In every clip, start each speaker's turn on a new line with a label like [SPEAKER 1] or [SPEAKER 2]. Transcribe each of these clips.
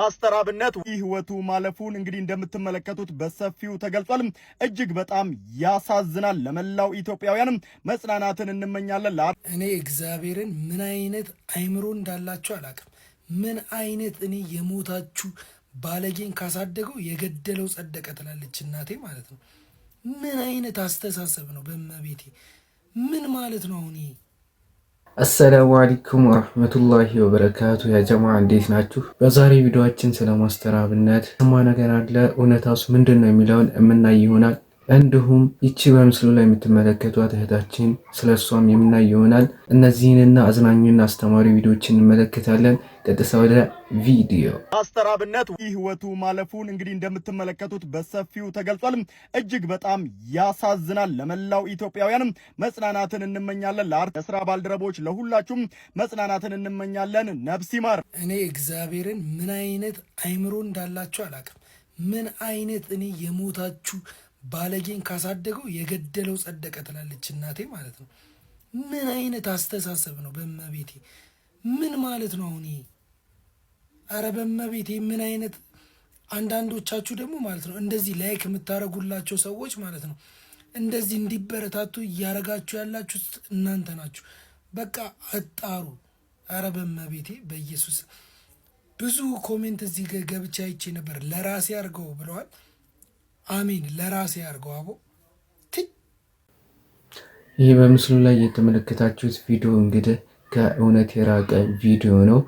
[SPEAKER 1] አስተራብነት ህይወቱ ማለፉን እንግዲህ እንደምትመለከቱት በሰፊው ተገልጿል። እጅግ በጣም ያሳዝናል። ለመላው ኢትዮጵያውያንም መጽናናትን እንመኛለን።
[SPEAKER 2] እኔ እግዚአብሔርን ምን አይነት አይምሮ እንዳላችሁ አላውቅም። ምን አይነት እኔ የሞታችሁ ባለጌን ካሳደገው የገደለው ጸደቀ ትላለች እናቴ ማለት ነው። ምን አይነት አስተሳሰብ ነው? በእመቤቴ ምን ማለት ነው አሁን ይሄ?
[SPEAKER 3] አሰላሙ አለይኩም ወራህመቱላሂ ወበረካቱ። ያ ጀማዓ እንዴት ናችሁ? በዛሬ ቪዲዮአችን ስለ ማስተራብነት ሰማ ነገር አለ። እውነታውስ ምንድነው የሚለውን የምናይ ይሆናል። እንዲሁም ይቺ በምስሉ ላይ የምትመለከቷት እህታችን ስለሷም የምናይ ይሆናል። እነዚህንና አዝናኝና አስተማሪ ቪዲዮዎችን እንመለከታለን። ቀጥታ ወደ ቪዲዮ።
[SPEAKER 1] አስተራብነት ህይወቱ ማለፉን እንግዲህ እንደምትመለከቱት በሰፊው ተገልጿል። እጅግ በጣም ያሳዝናል። ለመላው ኢትዮጵያውያንም መጽናናትን እንመኛለን። ለስራ ባልደረቦች ለሁላችሁም መጽናናትን እንመኛለን። ነፍስ ይማር።
[SPEAKER 2] እኔ እግዚአብሔርን ምን አይነት አይምሮ እንዳላችሁ አላውቅም። ምን አይነት እኔ የሞታችሁ ባለጌን ካሳደገው የገደለው ጸደቀ ትላለች እናቴ ማለት ነው። ምን አይነት አስተሳሰብ ነው? በእመቤቴ ምን ማለት ነው አሁን ይሄ? አረ በእመቤቴ ምን አይነት አንዳንዶቻችሁ ደግሞ ማለት ነው እንደዚህ ላይክ የምታረጉላቸው ሰዎች ማለት ነው እንደዚህ እንዲበረታቱ እያረጋችሁ ያላችሁ እናንተ ናችሁ። በቃ አጣሩ። አረ በእመቤቴ በኢየሱስ ብዙ ኮሜንት እዚህ ገብቻ አይቼ ነበር። ለራሴ አድርገው ብለዋል። አሚን ለራሴ አድርገው አቦ።
[SPEAKER 3] ይህ በምስሉ ላይ የተመለከታችሁት ቪዲዮ እንግዲህ ከእውነት የራቀ ቪዲዮ ነው።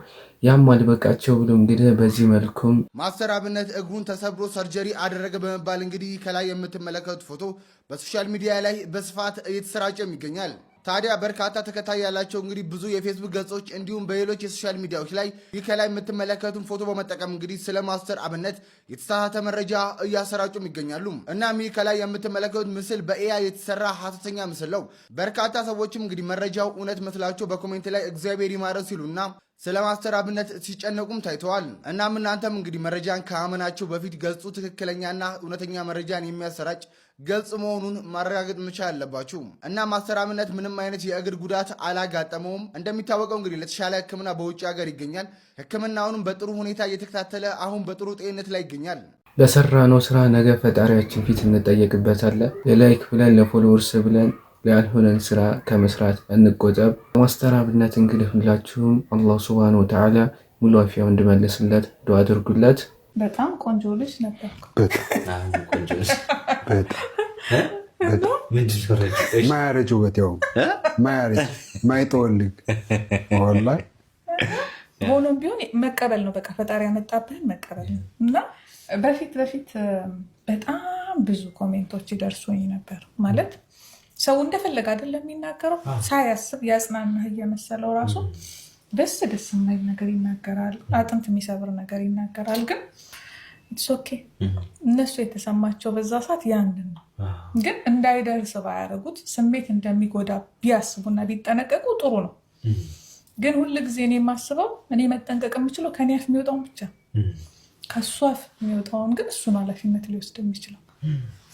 [SPEAKER 3] ያም አልበቃቸው ብሎ እንግዲህ በዚህ መልኩም
[SPEAKER 4] ማስተራብነት እግሩን ተሰብሮ ሰርጀሪ አደረገ በመባል እንግዲህ ከላይ የምትመለከቱት ፎቶ በሶሻል ሚዲያ ላይ በስፋት እየተሰራጨም ይገኛል። ታዲያ በርካታ ተከታይ ያላቸው እንግዲህ ብዙ የፌስቡክ ገጾች እንዲሁም በሌሎች የሶሻል ሚዲያዎች ላይ ይህ ከላይ የምትመለከቱን ፎቶ በመጠቀም እንግዲህ ስለ ማስተራብነት የተሳሳተ መረጃ እያሰራጩም ይገኛሉ። እናም ይህ ከላይ የምትመለከቱት ምስል በኤአይ የተሰራ ሐሰተኛ ምስል ነው። በርካታ ሰዎችም እንግዲህ መረጃው እውነት መስላቸው በኮሜንት ላይ እግዚአብሔር ይማረው ሲሉና ስለ ማስተራብነት ሲጨነቁም ታይተዋል። እናም እናንተም እንግዲህ መረጃን ከአመናቸው በፊት ገጹ ትክክለኛና እውነተኛ መረጃን የሚያሰራጭ ገጽ መሆኑን ማረጋገጥ መቻል አለባችሁ። እና ማስተራብነት ምንም አይነት የእግር ጉዳት አላጋጠመውም። እንደሚታወቀው እንግዲህ ለተሻለ ሕክምና በውጭ ሀገር ይገኛል። ሕክምናውንም በጥሩ ሁኔታ እየተከታተለ አሁን በጥሩ ጤንነት ላይ ይገኛል።
[SPEAKER 3] ለሰራነው ስራ ነገ ፈጣሪያችን ፊት እንጠየቅበታለን። ለላይክ ብለን ለፎሎወርስ ብለን ያልሆነን ስራ ከመስራት እንቆጠብ። ማስተራብነት እንግዲህ ሁላችሁም አላህ ሱብሃነሁ ወተዓላ ሙሉ አፊያው እንዲመልስለት ዱዓ አድርጉለት።
[SPEAKER 5] በጣም ቆንጆ ልጅ ነበርኩ።
[SPEAKER 6] ማያረጅ ውበት ያው ማያረጅ ማይጠወልግ ወላሂ
[SPEAKER 5] ሆኖም ቢሆን መቀበል ነው። በቃ ፈጣሪ ያመጣብህን መቀበል ነው። እና በፊት በጣም ብዙ ኮሜንቶች ይደርሱኝ ነበር ማለት ሰው እንደፈለገ አይደለም የሚናገረው። ሳያስብ ያጽናናህ እየመሰለው ራሱ ደስ የማይል ነገር ይናገራል፣ አጥንት የሚሰብር ነገር ይናገራል። ግን ኦኬ እነሱ የተሰማቸው በዛ ሰዓት ያንን ነው። ግን እንዳይደርስ ባያደርጉት ስሜት እንደሚጎዳ ቢያስቡና ቢጠነቀቁ ጥሩ ነው። ግን ሁልጊዜ እኔ የማስበው እኔ መጠንቀቅ የምችለው ከኔ አፍ የሚወጣውን ብቻ፣ ከእሱ አፍ የሚወጣውን ግን እሱን ኃላፊነት ሊወስድ የሚችለው።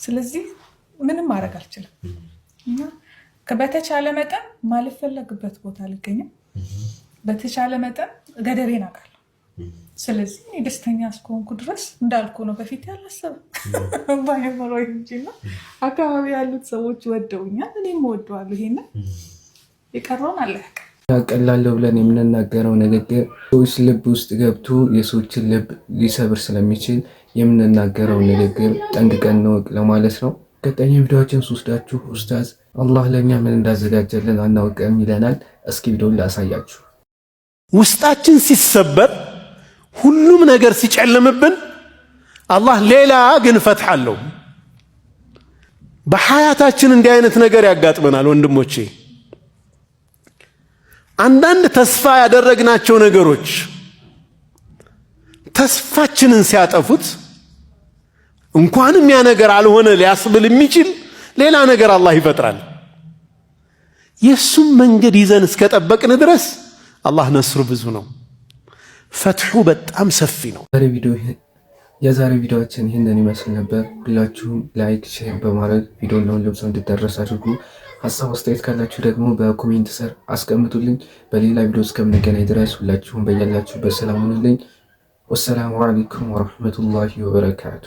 [SPEAKER 5] ስለዚህ ምንም ማድረግ አልችልም። በተቻለ መጠን ማልፈለግበት ቦታ አልገኝም። በተቻለ መጠን ገደቤን አውቃለሁ። ስለዚህ እኔ ደስተኛ እስከሆንኩ ድረስ እንዳልኩ ነው። በፊት ያላሰብም ባይኖረ እንጂ ነው። አካባቢ ያሉት ሰዎች ወደውኛል፣ እኔም ወደዋለሁ። ይሄንን የቀረውን አለ
[SPEAKER 3] ያቀላለሁ ብለን የምንናገረው ንግግር ሰዎች ልብ ውስጥ ገብቶ የሰዎችን ልብ ሊሰብር ስለሚችል የምንናገረው ንግግር ጠንቅቀን እንወቅ ለማለት ነው። ቀጣይ ቪዲዮዎችን ስወስዳችሁ ኡስታዝ አላህ ለኛ ምን እንዳዘጋጀልን አናውቅም ይለናል። እስኪ ቪዲዮውን ላሳያችሁ።
[SPEAKER 7] ውስጣችን ሲሰበር ሁሉም ነገር ሲጨልምብን አላህ ሌላ ግን ፈትህ አለው። በሐያታችን እንዲህ አይነት ነገር ያጋጥመናል ወንድሞቼ። አንዳንድ ተስፋ ያደረግናቸው ነገሮች ተስፋችንን ሲያጠፉት እንኳንም ያ ነገር አልሆነ ሊያስብል የሚችል ሌላ ነገር አላህ ይፈጥራል። የሱም መንገድ ይዘን እስከጠበቅን ድረስ አላህ ነስሩ ብዙ ነው፣ ፈትሑ በጣም ሰፊ ነው።
[SPEAKER 3] የዛሬ ቪዲዮአችን ይህንን ይመስል ነበር። ሁላችሁም ላይክ፣ ሼር በማድረግ ቪዲዮውን ለሁሉም ሰው እንዲደረስ አድርጉ። ሀሳብ አስተያየት ካላችሁ ደግሞ በኮሜንት ስር አስቀምጡልኝ። በሌላ ቪዲዮ እስከምንገናኝ ድረስ ሁላችሁም በያላችሁበት ሰላም ሁኑልኝ። ወሰላሙ አለይኩም ወረሕመቱላሂ ወበረካቱ።